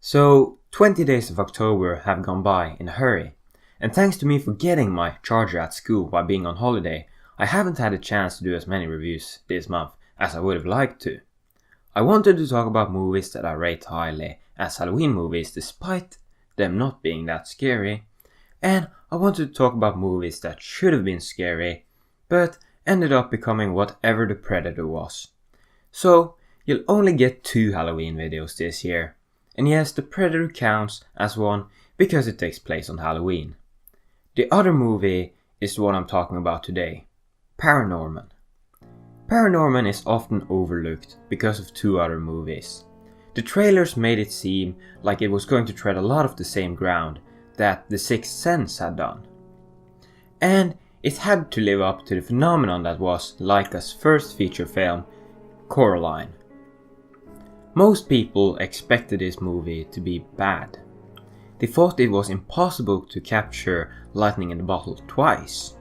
So 20 days of October have gone by in a hurry, and thanks to me forgetting my charger at school while being on holiday, I haven't had a chance to do as many reviews this month as I would have liked to. I wanted to talk about movies that I rate highly as Halloween movies despite them not being that scary, and I wanted to talk about movies that should have been scary, but ended up becoming whatever the Predator was. So, you'll only get 2 Halloween videos this year. And yes, the Predator counts as one because it takes place on Halloween. The other movie is the one I'm talking about today, Paranorman. Paranorman is often overlooked because of 2 other movies. The trailers made it seem like it was going to tread a lot of the same ground that The Sixth Sense had done. And it had to live up to the phenomenon that was Laika's first feature film, Coraline. Most people expected this movie to be bad. They thought it was impossible to capture lightning in the bottle twice.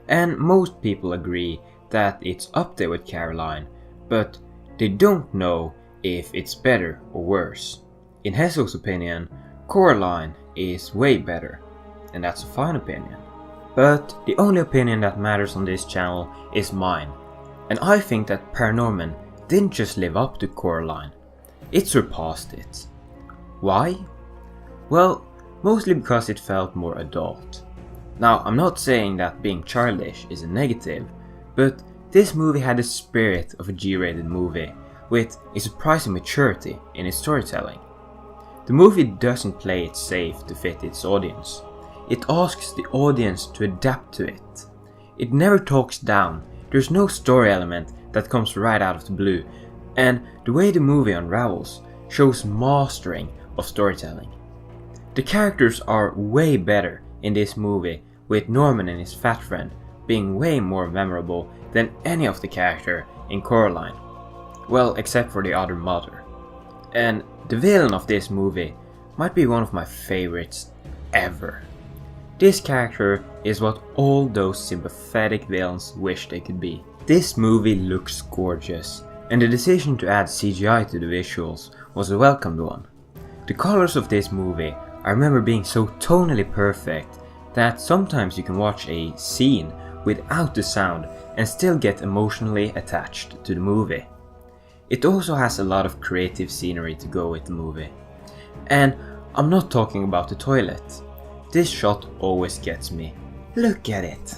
And most people agree that it's up there with Caroline, but they don't know if it's better or worse. In Hessel's opinion, Coraline is way better, and that's a fine opinion. But the only opinion that matters on this channel is mine, and I think that Paranorman didn't just live up to Coraline, it surpassed it. Why? Well, mostly because it felt more adult. Now, I'm not saying that being childish is a negative, but this movie had the spirit of a G-rated movie, with a surprising maturity in its storytelling. The movie doesn't play it safe to fit its audience. It asks the audience to adapt to it. It never talks down, there's no story element that comes right out of the blue, and the way the movie unravels shows mastering of storytelling. The characters are way better in this movie, with Norman and his fat friend being way more memorable than any of the characters in Coraline. Well, except for the other mother. And the villain of this movie might be one of my favorites ever. This character is what all those sympathetic villains wish they could be. This movie looks gorgeous, and the decision to add CGI to the visuals was a welcomed one. The colors of this movie I remember being so tonally perfect that sometimes you can watch a scene without the sound and still get emotionally attached to the movie. It also has a lot of creative scenery to go with the movie. And I'm not talking about the toilet. This shot always gets me. Look at it!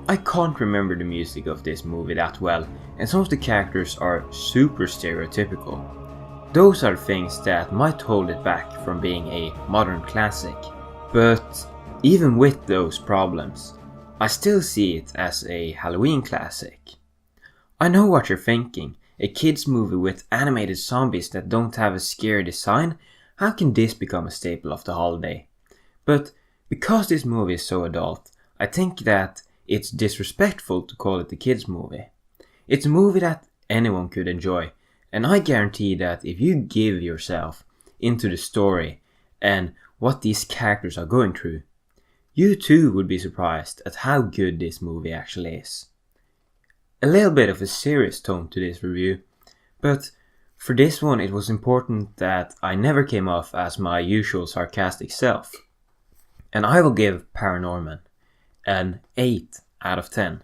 I can't remember the music of this movie that well, and some of the characters are super stereotypical. Those are things that might hold it back from being a modern classic. But even with those problems, I still see it as a Halloween classic. I know what you're thinking, a kids movie with animated zombies that don't have a scary design, how can this become a staple of the holiday? But because this movie is so adult, I think that it's disrespectful to call it a kids movie. It's a movie that anyone could enjoy, and I guarantee that if you give yourself into the story and what these characters are going through, you too would be surprised at how good this movie actually is. A little bit of a serious tone to this review, but for this one it was important that I never came off as my usual sarcastic self. And I will give Paranorman an 8 out of 10.